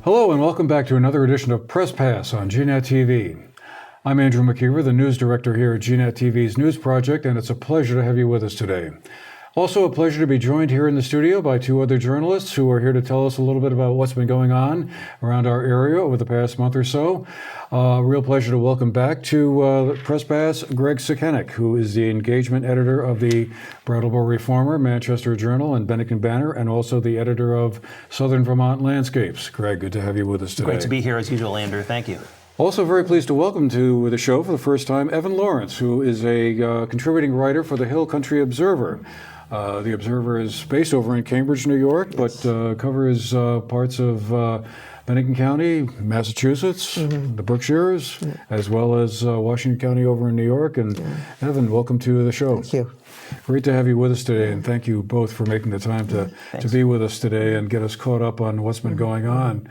Hello and welcome back to another edition of Press Pass on GNAT-TV. I'm Andrew McKeever, the news director here at GNAT-TV's News Project, and it's a pleasure to have you with us today. Also a pleasure to be joined here in the studio by two other journalists who are here to tell us a little bit about what's been going on around our area over the past month or so. Real pleasure to welcome back to Press Pass Greg Sukiennik, who is the engagement editor of the Brattleboro Reformer, Manchester Journal, and Bennington Banner, and also the editor of Southern Vermont Landscapes. Greg, good to have you with us today. Great to be here as usual, Andrew. Thank you. Also very pleased to welcome to the show for the first time Evan Lawrence, who is a contributing writer for the Hill Country Observer. The Observer is based over in Cambridge, New York, but covers parts of Bennington County, Massachusetts, the Berkshires, as well as Washington County over in New York. And Evan, welcome to the show. Thank you. Great to have you with us today, and thank you both for making the time to be with us today and get us caught up on what's been going on.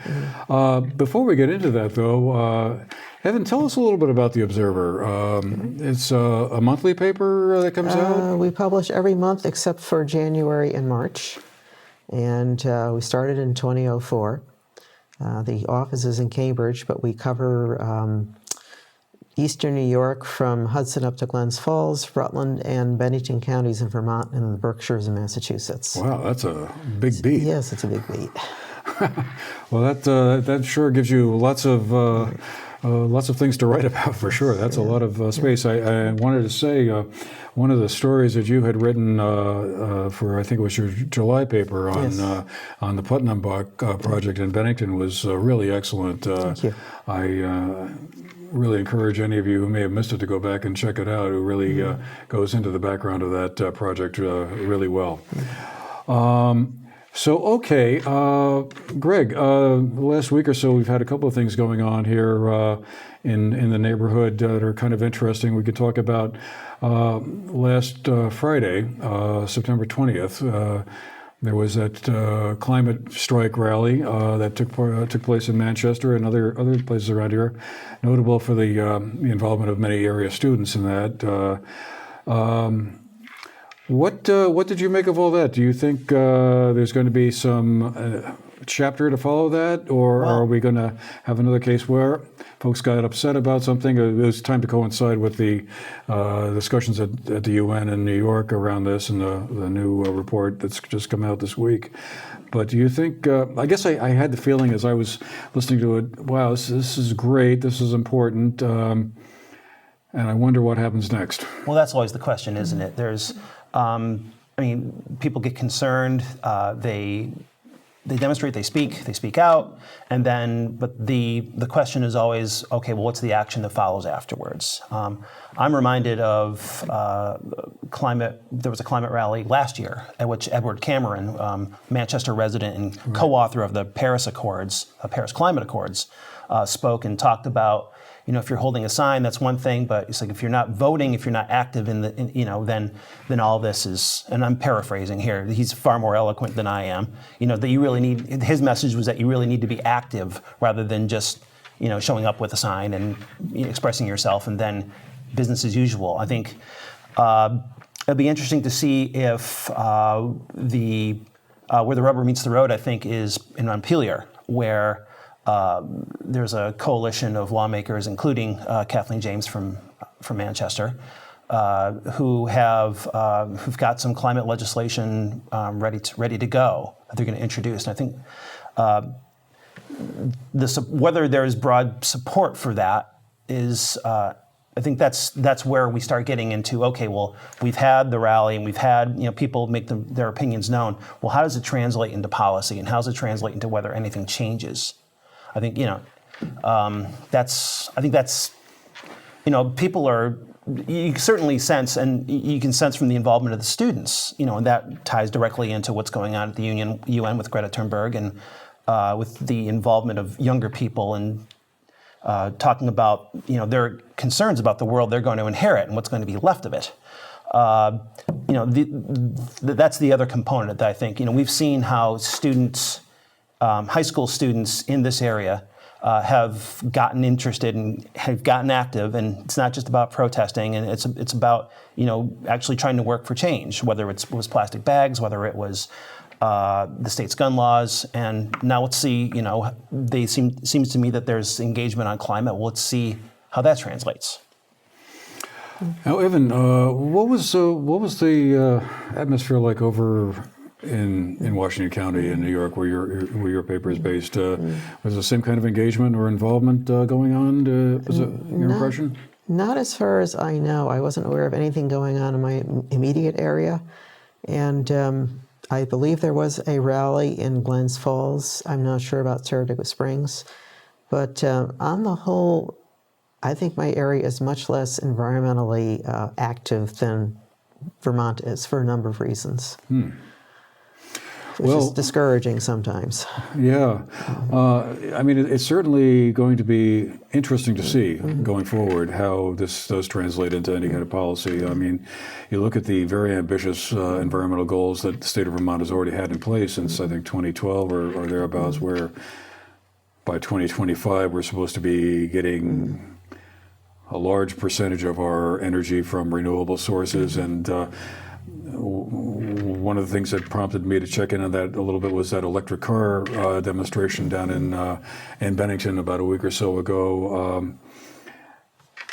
Before we get into that, though, Evan, tell us a little bit about The Observer. It's a monthly paper that comes out? We publish every month except for January and March, and we started in 2004. The office is in Cambridge, but we cover eastern New York from Hudson up to Glens Falls, Rutland, and Bennington counties in Vermont and the Berkshires in Massachusetts. Wow, that's a big beat. Yes, it's a big beat. Well, that sure gives you lots of things to write about, for sure. That's a lot of space. I wanted to say one of the stories that you had written for, I think it was your July paper on the Putnam project in Bennington was really excellent. Thank you. I really encourage any of you who may have missed it to go back and check it out. It really goes into the background of that project really well. Greg, the last week or so we've had a couple of things going on here in the neighborhood that are kind of interesting. We could talk about last Friday, September 20th. There was that climate strike rally that took place in Manchester and other places around here, notable for the involvement of many area students in that. What did you make of all that? Do you think there's going to be some chapter to follow that, or are we going to have another case where folks got upset about something? It was time to coincide with the discussions at the UN in New York around this and the new report that's just come out this week. But do you think, I guess I had the feeling as I was listening to it, wow, this is great, this is important, and I wonder what happens next. Well, that's always the question, isn't it? There's, people get concerned, they demonstrate, they speak out, and then, but the question is always, okay, well, what's the action that follows afterwards? I'm reminded of there was a climate rally last year at which Edward Cameron, Manchester resident and co-author of the Paris Climate Accords, spoke and talked about, if you're holding a sign, that's one thing, but it's like if you're not voting, if you're not active then all this is, and I'm paraphrasing here, he's far more eloquent than I am, that you really need, his message was that you really need to be active rather than just, showing up with a sign and expressing yourself and then business as usual. I think it'll be interesting to see if where the rubber meets the road, I think, is in Montpelier, where there's a coalition of lawmakers, including Kathleen James from Manchester, who've got some climate legislation ready to go that they're going to introduce. And I think whether there's broad support for that is, I think that's where we start getting into, okay, well, we've had the rally and we've had people make their opinions known. Well, how does it translate into policy, and how does it translate into whether anything changes? I think people are. You certainly sense, and you can sense from the involvement of the students, and that ties directly into what's going on at the UN with Greta Thunberg and with the involvement of younger people and talking about their concerns about the world they're going to inherit and what's going to be left of it. That's the other component that I think. We've seen how students. High school students in this area have gotten interested and have gotten active, and it's not just about protesting, and it's about actually trying to work for change, whether it was plastic bags, whether it was the state's gun laws, and now let's see. Seems to me that there's engagement on climate. Well, let's see how that translates. Now, Evan, what was the atmosphere like over in Washington County in New York, where your paper is based? Was the same kind of engagement or involvement going on? Was it your impression? Not as far as I know. I wasn't aware of anything going on in my immediate area, and I believe there was a rally in Glens Falls. I'm not sure about Saratoga Springs, but on the whole, I think my area is much less environmentally active than Vermont is for a number of reasons, which is discouraging sometimes. Yeah. I mean, it's certainly going to be interesting to see going forward how this does translate into any kind of policy. I mean, you look at the very ambitious environmental goals that the state of Vermont has already had in place since, I think, 2012 or thereabouts, where by 2025 we're supposed to be getting a large percentage of our energy from renewable sources. And one of the things that prompted me to check in on that a little bit was that electric car demonstration down in Bennington about a week or so ago.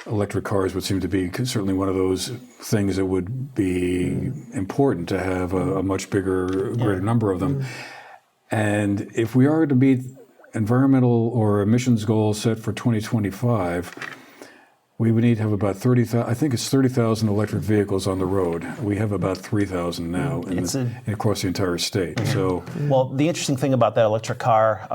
Electric cars would seem to be certainly one of those things that would be important to have a much greater number of them. And if we are to meet environmental or emissions goals set for 2025, we would need to have about 30,000, I think it's 30,000 electric vehicles on the road. We have about 3,000 now across the entire state. So, well, the interesting thing about that electric car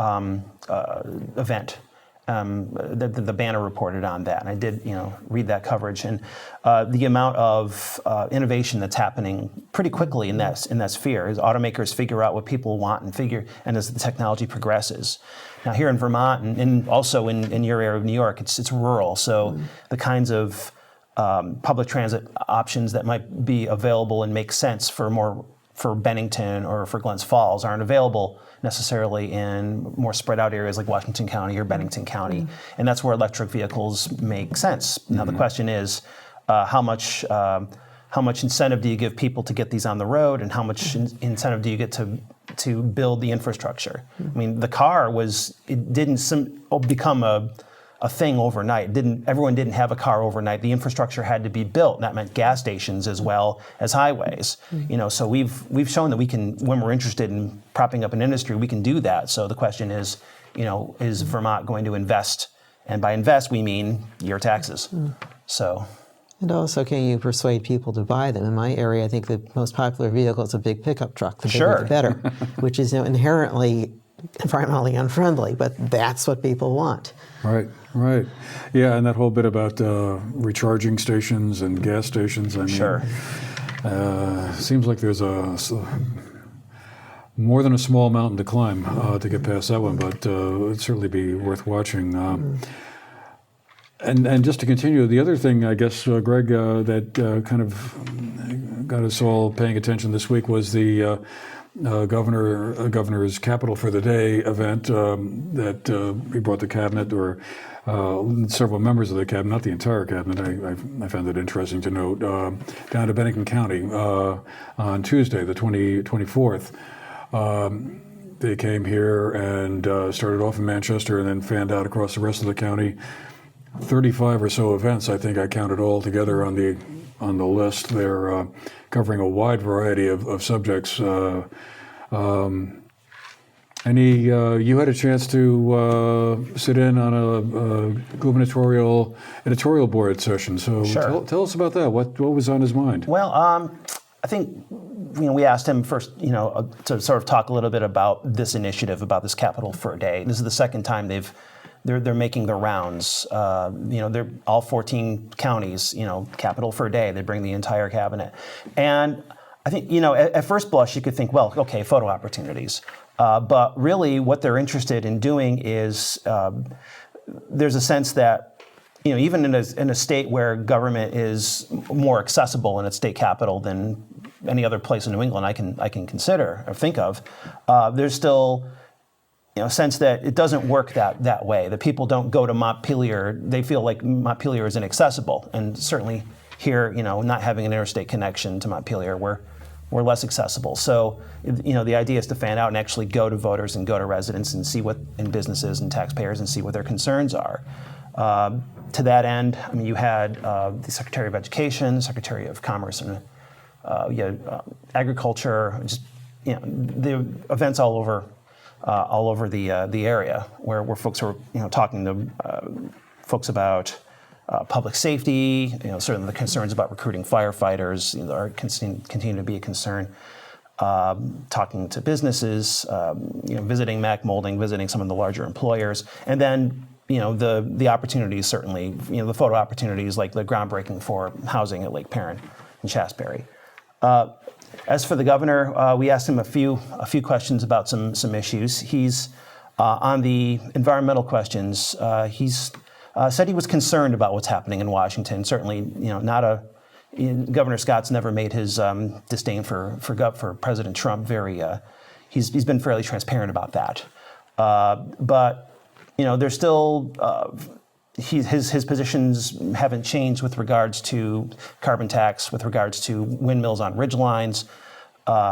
event, the Banner reported on that, and I did, read that coverage, and the amount of innovation that's happening pretty quickly in that sphere as automakers figure out what people want and as the technology progresses. Now here in Vermont and also in your area of New York, it's rural, so the kinds of public transit options that might be available and make sense for Bennington or for Glens Falls aren't available necessarily in more spread out areas like Washington County or Bennington County, and that's where electric vehicles make sense. Now the question is, how much incentive do you give people to get these on the road, and how much incentive do you get to build the infrastructure? I mean, the car didn't become a thing overnight. Everyone didn't have a car overnight. The infrastructure had to be built, and that meant gas stations as well as highways. So we've shown that we can, when we're interested in propping up an industry, we can do that. So the question is, is Vermont going to invest? And by invest, we mean your taxes. So. And also, can you persuade people to buy them? In my area, I think the most popular vehicle is a big pickup truck. The bigger, the better, which is inherently environmentally unfriendly, but that's what people want. Right. Yeah, and that whole bit about recharging stations and gas stations, I mean, seems like there's more than a small mountain to climb to get past that one, but it'd certainly be worth watching. And just to continue, the other thing, I guess, Greg, that kind of got us all paying attention this week was the Governor's Capital for the Day event that he brought the cabinet, or several members of the cabinet, not the entire cabinet. I found it interesting to note, down to Bennington County on Tuesday, the 24th. They came here and started off in Manchester and then fanned out across the rest of the county. 35 or so events, I think I counted all together on the list. They're covering a wide variety of subjects. You had a chance to sit in on a gubernatorial editorial board session. So tell us about that. What was on his mind? Well, I think we asked him first, to sort of talk a little bit about this initiative, about this Capital for a Day. This is the second time they're making their rounds. They're all 14 counties, Capital for a Day. They bring the entire cabinet. And I think, at first blush, you could think, well, okay, photo opportunities. But really what they're interested in doing is there's a sense that, even in a state where government is more accessible in its state capital than any other place in New England I can consider or think of, there's still sense that it doesn't work that way. The people don't go to Montpelier. They feel like Montpelier is inaccessible. And certainly here, not having an interstate connection to Montpelier, we're or less accessible. So, the idea is to fan out and actually go to voters and go to residents and see and businesses and taxpayers and see what their concerns are. To that end, you had the Secretary of Education, the Secretary of Commerce, and agriculture. Just the events all over the area where folks are talking to folks about public safety. Certainly the concerns about recruiting firefighters are continue to be a concern. Talking to businesses, visiting Mack Molding, visiting some of the larger employers, and then the opportunities, certainly the photo opportunities like the groundbreaking for housing at Lake Perrin and Shasberry. As for the governor, we asked him a few questions about some issues. He's on the environmental questions. He's said he was concerned about what's happening in Washington. Certainly, Governor Scott's never made his disdain for President Trump very. He's been fairly transparent about that. But there's still his positions haven't changed with regards to carbon tax, with regards to windmills on ridge lines,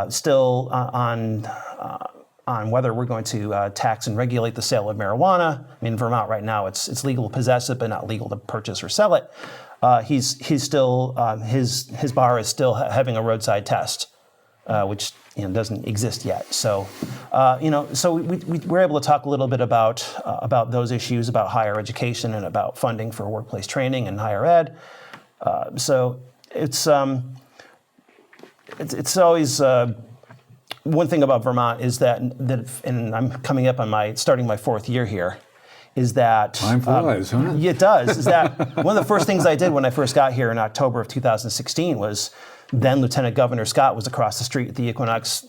still on whether we're going to tax and regulate the sale of marijuana. In Vermont right now, it's legal to possess it, but not legal to purchase or sell it. He's still his bar is still having a roadside test, which doesn't exist yet. So so we're able to talk a little bit about those issues, about higher education and about funding for workplace training and higher ed. So it's always one thing about Vermont is that and I'm coming up on starting my 4th year here, is that time flies, huh? It does. Is that one of the first things I did when I first got here in October of 2016 was then Lieutenant Governor Scott was across the street at the Equinox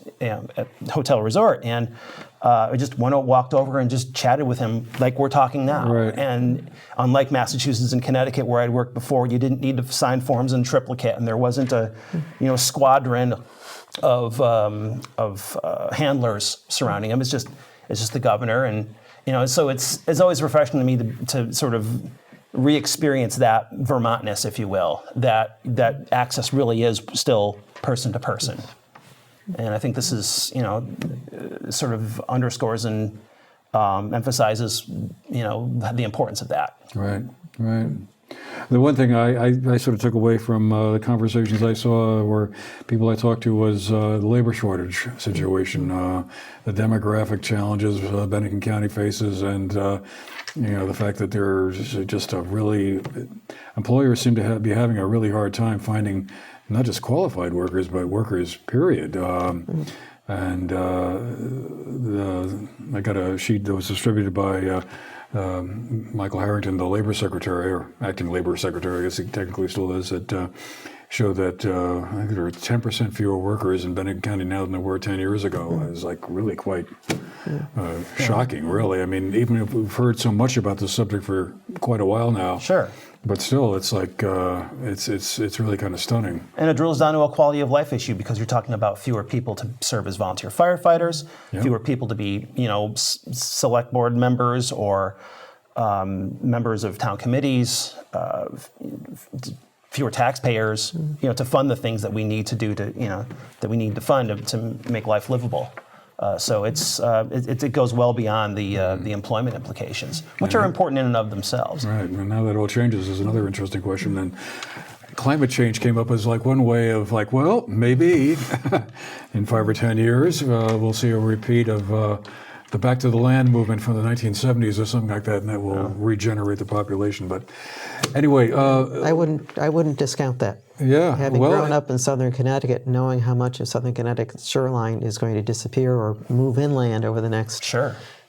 Hotel Resort, and I just walked over and just chatted with him like we're talking now. Right. And unlike Massachusetts and Connecticut, where I'd worked before, you didn't need to sign forms in triplicate, and there wasn't a squadron of handlers surrounding him. It's just the governor, and so it's always refreshing to me to sort of re-experience that Vermontness, if you will, that access really is still person to person. And I think this is, sort of underscores and emphasizes, the importance of that. Right. The one thing I sort of took away from the conversations I saw or people I talked to was the labor shortage situation, the demographic challenges Bennington County faces, and the fact that there's just employers seem to be having a really hard time finding not just qualified workers, but workers, period. And I got a sheet that was distributed by Michael Harrington, the labor secretary, or acting labor secretary, I guess he technically still is, that showed that I think there are 10% fewer workers in Bennington County now than there were 10 years ago. It was really quite shocking, really. Even if we've heard so much about this subject for quite a while now. Sure. But still, it's it's really kind of stunning. And it drills down to a quality of life issue because you're talking about fewer people to serve as volunteer firefighters, fewer people to be, select board members or members of town committees, fewer taxpayers, to fund the things that we need to do that we need to fund to make life livable. So it goes well beyond the employment implications, which are important in and of themselves. Right, and now that all changes is another interesting question. Then, climate change came up as one way of maybe in 5 or 10 years we'll see a repeat of the Back to the Land movement from the 1970s or something like that, and that will regenerate the population. But anyway, I wouldn't discount that. Yeah, having grown up in southern Connecticut, knowing how much of southern Connecticut's shoreline is going to disappear or move inland over the next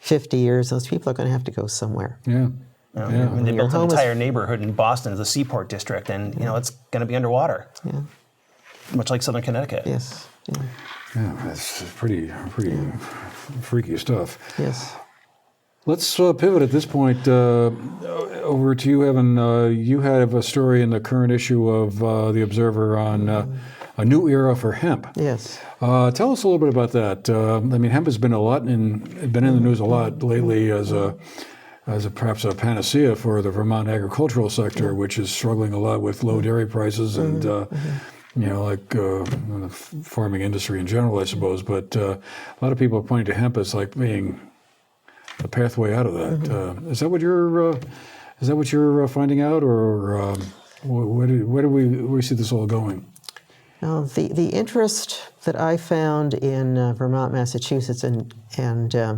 50 years, those people are going to have to go somewhere. Yeah. They built an entire neighborhood in Boston, the Seaport District, and it's going to be underwater. Yeah. Much like southern Connecticut. Yes. Yeah, that's pretty freaky stuff. Yes. Let's pivot at this point over to you, Evan. You have a story in the current issue of The Observer on a new era for hemp. Yes. Tell us a little bit about that. Hemp has been in the news a lot lately as perhaps a panacea for the Vermont agricultural sector, which is struggling a lot with low dairy prices and like in the farming industry in general, I suppose. But a lot of people are pointing to hemp as like being a pathway out of that. Mm-hmm. Is that what you're finding out, or where do we see this all going? Now, the interest that I found in Vermont, Massachusetts, and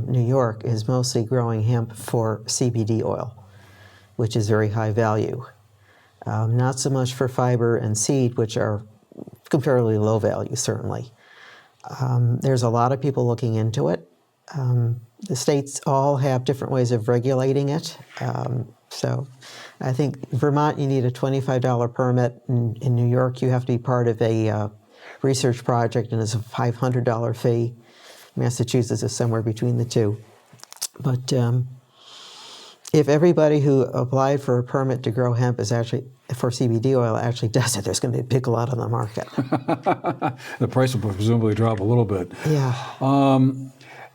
New York is mostly growing hemp for CBD oil, which is very high value. Not so much for fiber and seed, which are comparatively low value, certainly. There's a lot of people looking into it. The states all have different ways of regulating it. So I think Vermont, you need a $25 permit. In New York, you have to be part of a research project, and it's a $500 fee. Massachusetts is somewhere between the two. But if everybody who applied for a permit to grow hemp is actually for CBD oil actually does it, there's going to be a big lot on the market. The price will presumably drop a little bit. Yeah.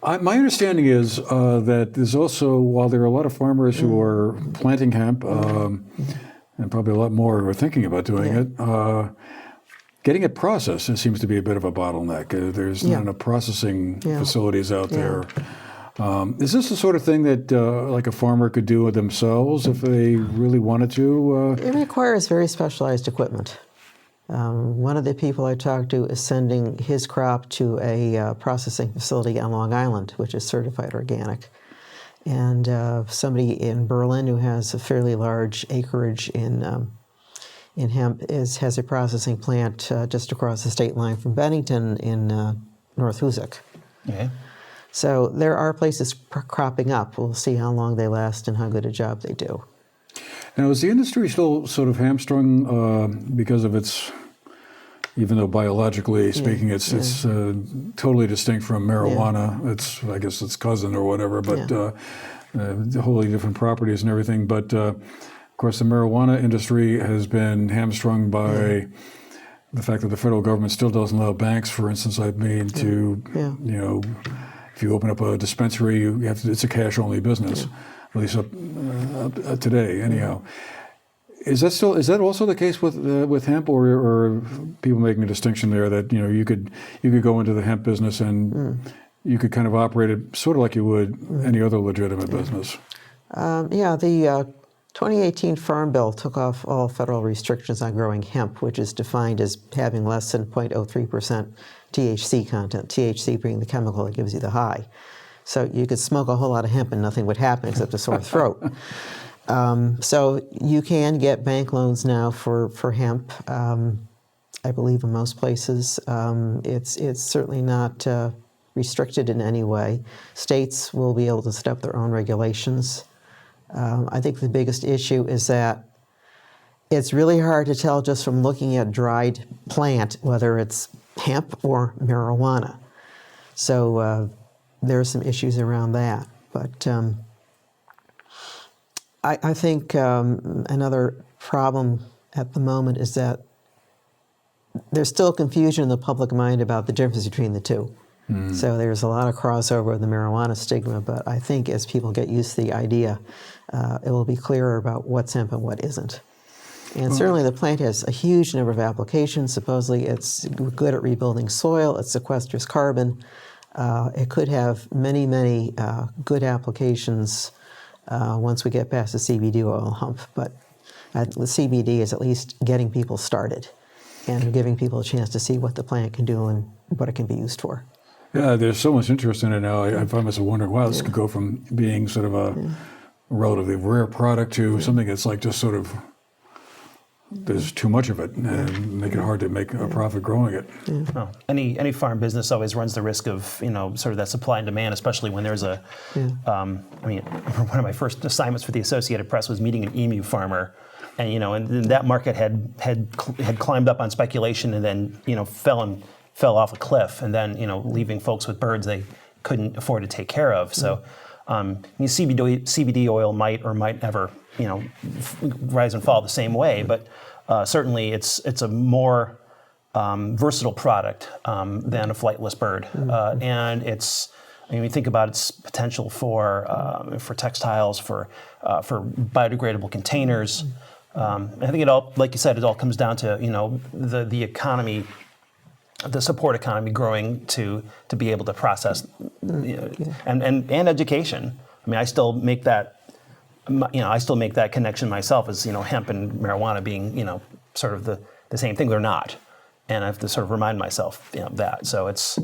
My understanding is that there's also, while there are a lot of farmers who are planting hemp, and probably a lot more who are thinking about doing it, getting it processed, it seems to be a bit of a bottleneck. There's not enough processing facilities out there. Is this the sort of thing that like a farmer could do themselves if they really wanted to? It requires very specialized equipment. One of the people I talked to is sending his crop to a processing facility on Long Island, which is certified organic. And somebody in Berlin who has a fairly large acreage in hemp has a processing plant just across the state line from Bennington in North Hoosick. Okay. So there are places cropping up. We'll see how long they last and how good a job they do. Now, is the industry still sort of hamstrung because of its, even though biologically speaking, it's totally distinct from marijuana. It's, I guess, its cousin or whatever, but wholly different properties and everything. But of course, the marijuana industry has been hamstrung by the fact that the federal government still doesn't allow banks, for instance, to, if you open up a dispensary, it's a cash-only business. At least up today, anyhow. Is that also the case with hemp, or people making a distinction there that you could go into the hemp business and you could kind of operate it sort of like you would any other legitimate business? The 2018 Farm Bill took off all federal restrictions on growing hemp, which is defined as having less than 0.03% THC content. THC being the chemical that gives you the high. So you could smoke a whole lot of hemp and nothing would happen except a sore throat. So you can get bank loans now for hemp, I believe in most places. It's certainly not restricted in any way. States will be able to set up their own regulations. I think the biggest issue is that it's really hard to tell just from looking at dried plant whether it's hemp or marijuana. So there are some issues around that. But I think another problem at the moment is that there's still confusion in the public mind about the difference between the two. So there's a lot of crossover with the marijuana stigma, but I think as people get used to the idea, it will be clearer about what's hemp and what isn't. And certainly the plant has a huge number of applications. Supposedly it's good at rebuilding soil, it sequesters carbon. It could have many, many good applications once we get past the CBD oil hump. But the CBD is at least getting people started and giving people a chance to see what the plant can do and what it can be used for. Yeah, there's so much interest in it now. I find myself wondering, wow, this could go from being sort of a relatively rare product to something that's like just sort of, there's too much of it and make it hard to make a profit growing it. Well, any farm business always runs the risk of sort of that supply and demand, especially when there's a. One of my first assignments for the Associated Press was meeting an emu farmer, and and that market had climbed up on speculation and then fell off a cliff, and then leaving folks with birds they couldn't afford to take care of. So CBD oil might or might never rise and fall the same way, but certainly it's a more versatile product than a flightless bird, and it's. We think about its potential for textiles, for biodegradable containers. I think it all, like you said, it all comes down to the economy, the support economy growing to be able to process, and education. I mean, I still make that, connection myself as hemp and marijuana being sort of the same thing. They're not, and I have to sort of remind myself that. So it's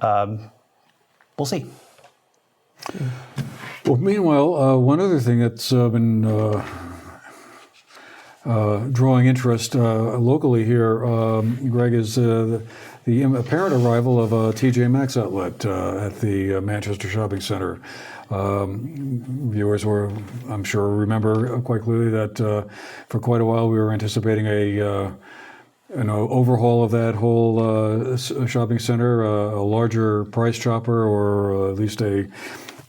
we'll see. Well, meanwhile, one other thing that's been drawing interest locally here, Greg, is the apparent arrival of a TJ Maxx outlet at the Manchester Shopping Center. Viewers will, I'm sure, remember quite clearly that for quite a while we were anticipating an overhaul of that whole shopping center, a larger Price Chopper, or at least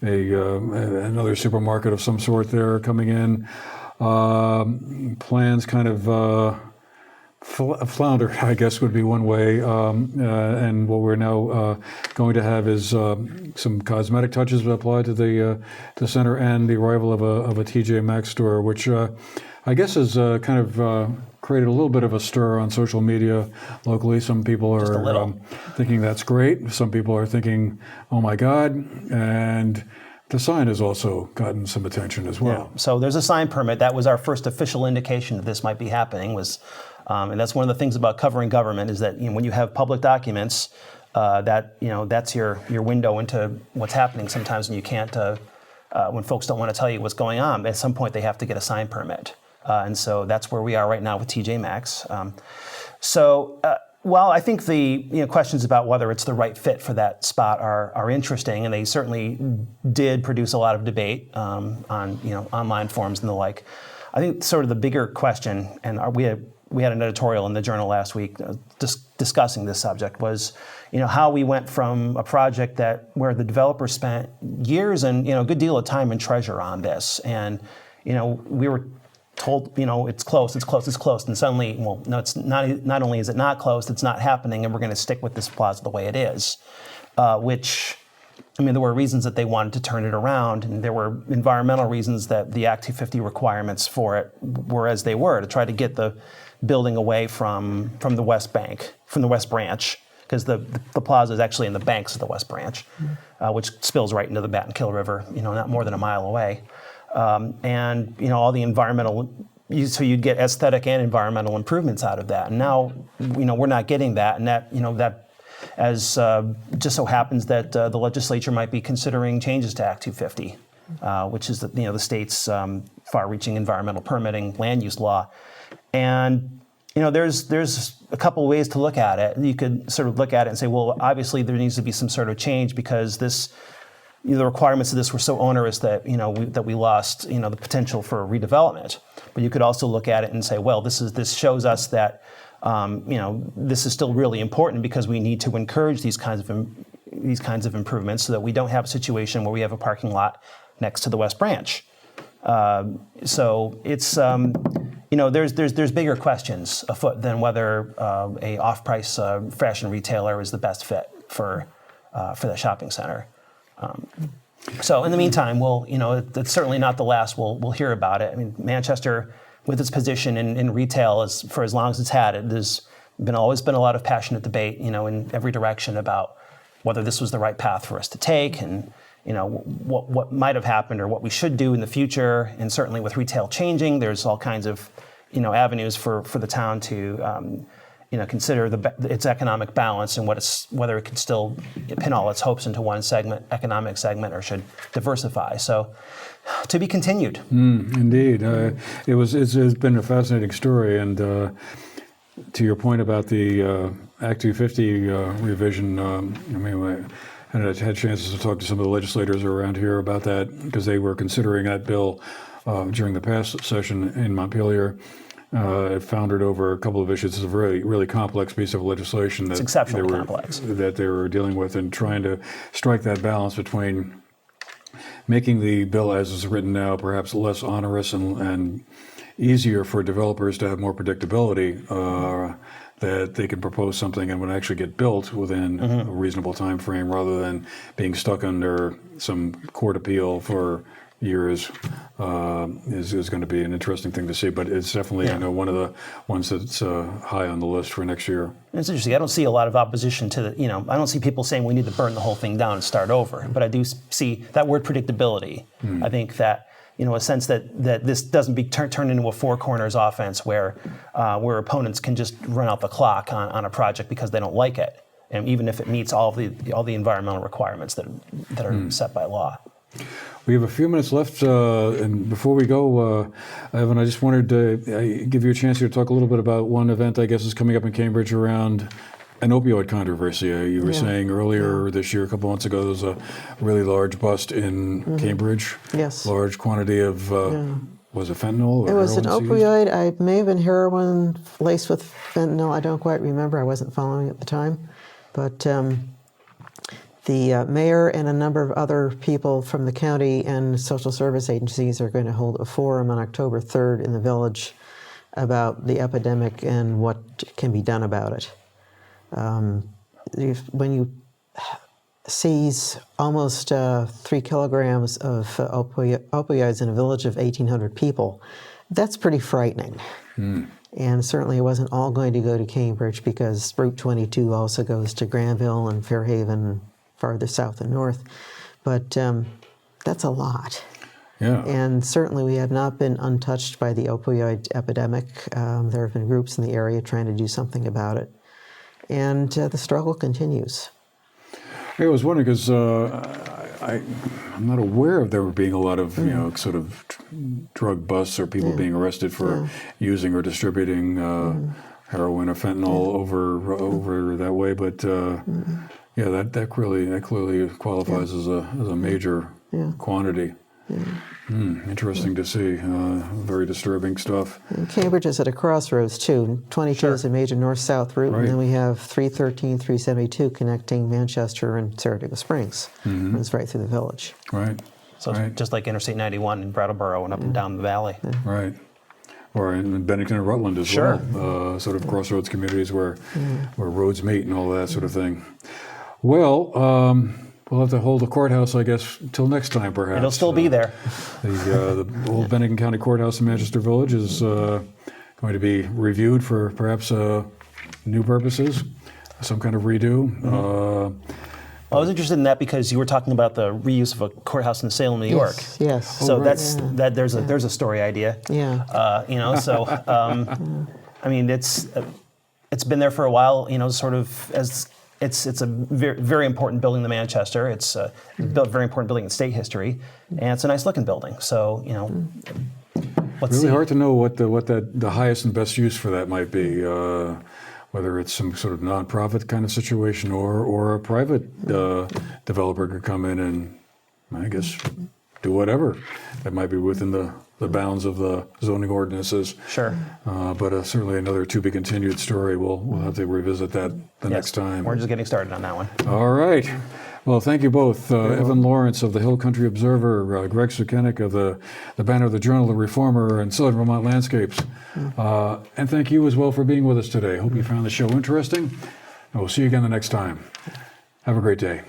another supermarket of some sort there coming in. Plans kind of floundered, I guess would be one way. And what we're now going to have is some cosmetic touches applied to the center, and the arrival of a TJ Maxx store, which I guess has kind of created a little bit of a stir on social media locally. Some people are thinking that's great. Some people are thinking, oh my God. And the sign has also gotten some attention as well. Yeah. So there's a sign permit. That was our first official indication that this might be happening. And that's one of the things about covering government, is that when you have public documents, that's your window into what's happening. Sometimes when you can't, when folks don't want to tell you what's going on, at some point they have to get a sign permit. And so that's where we are right now with TJ Maxx. Well, I think the questions about whether it's the right fit for that spot are interesting, and they certainly did produce a lot of debate on online forums and the like. I think sort of the bigger question, and we had an editorial in the Journal last week discussing this subject, was how we went from a project where the developer spent years and a good deal of time and treasure on this, and we were told, it's close, and suddenly, well, no, it's not. Not only is it not close, it's not happening, and we're going to stick with this plaza the way it is. Which, there were reasons that they wanted to turn it around, and there were environmental reasons that the Act 250 requirements for it were as they were, to try to get the building away from the West Bank, from the West Branch, because the plaza is actually in the banks of the West Branch, which spills right into the Battenkill River, not more than a mile away. And all the environmental, so you'd get aesthetic and environmental improvements out of that. And now, we're not getting that, and that as just so happens that the legislature might be considering changes to Act 250, which is the state's far-reaching environmental permitting land use law. And there's a couple ways to look at it. You could sort of look at it and say, well, obviously there needs to be some sort of change, because the requirements of this were so onerous that we lost the potential for redevelopment. But you could also look at it and say, well, this shows us that this is still really important, because we need to encourage these kinds of improvements, so that we don't have a situation where we have a parking lot next to the West Branch. So it's there's bigger questions afoot than whether a off-price fashion retailer is the best fit for the shopping center. So in the meantime, it's certainly not the last we'll hear about it. Manchester, with its position in retail for as long as it's had it, there's always been a lot of passionate debate, in every direction about whether this was the right path for us to take, and what might have happened or what we should do in the future. And certainly with retail changing, there's all kinds of avenues for the town to consider its economic balance, and whether it could still pin all its hopes into one economic segment, or should diversify. So, to be continued. Indeed, it's been a fascinating story, and to your point about the Act 250 revision, I had chances to talk to some of the legislators around here about that, because they were considering that bill during the past session in Montpelier. It foundered over a couple of issues. It's a really, really complex piece of legislation it's exceptionally complex that they were dealing with, and trying to strike that balance between making the bill as is written now perhaps less onerous and easier for developers to have more predictability, that they could propose something and would actually get built within a reasonable time frame, rather than being stuck under some court appeal for years is going to be an interesting thing to see. But it's definitely, I know, one of the ones that's high on the list for next year. And it's interesting. I don't see a lot of opposition to the, I don't see people saying we need to burn the whole thing down and start over. But I do see that word predictability. I think that, a sense that this doesn't be turned into a four corners offense where opponents can just run out the clock on a project because they don't like it, and even if it meets all the environmental requirements that are set by law. We have a few minutes left, and before we go, Evan, I just wanted to give you a chance here to talk a little bit about one event I guess is coming up in Cambridge around an opioid controversy. You were saying earlier this year, a couple months ago, there was a really large bust in Cambridge. Yes. Large quantity of, was it fentanyl? Or it was an heroin seized? opioid. I may have been heroin laced with fentanyl. I don't quite remember. I wasn't following at the time. But the mayor and a number of other people from the county and social service agencies are going to hold a forum on October 3rd in the village about the epidemic and what can be done about it. When you seize almost 3 kilograms of opioids in a village of 1,800 people, that's pretty frightening. And certainly it wasn't all going to go to Cambridge because Route 22 also goes to Granville and Fairhaven, farther south and north. But that's a lot. Yeah. And certainly we have not been untouched by the opioid epidemic. There have been groups in the area trying to do something about it. And the struggle continues. I was wondering because I'm not aware of there being a lot of sort of drug busts or people being arrested for using or distributing heroin or fentanyl over that way. But that clearly qualifies as a major quantity. Interesting to see. Very disturbing stuff. And Cambridge is at a crossroads, too. 22 is a major north-south route, and then we have 313, 372 connecting Manchester and Saratoga Springs. Runs right through the village. Right. So it's just like Interstate 91 in Brattleboro and up and down the valley. Right. Or in Bennington and Rutland as well. Sort of crossroads communities where roads meet and all that sort of thing. Well, we'll have to hold the courthouse, I guess, until next time, perhaps. It'll still be there. The old Bennington County Courthouse in Manchester Village is going to be reviewed for perhaps new purposes, some kind of redo. I was interested in that because you were talking about the reuse of a courthouse in Salem, New York. Yes. So there's a story idea. Yeah. I mean, it's been there for a while. Sort of as it's a very, very important building in Manchester. It's a very important building in state history, and it's a nice looking building. So let's really see. hard to know what the highest and best use for that might be. Whether it's some sort of nonprofit kind of situation or a private developer could come in and, I guess, do whatever. That might be within the bounds of the zoning ordinances. Sure. But certainly another to be continued story. We'll have to revisit that the next time. We're just getting started on that one. All right. Well, thank you both. Evan Lawrence of the Hill Country Observer, Greg Sukiennik of the Banner of the Journal, The Reformer, and Southern Vermont Landscapes. And thank you as well for being with us today. Hope you found the show interesting, and we'll see you again the next time. Have a great day.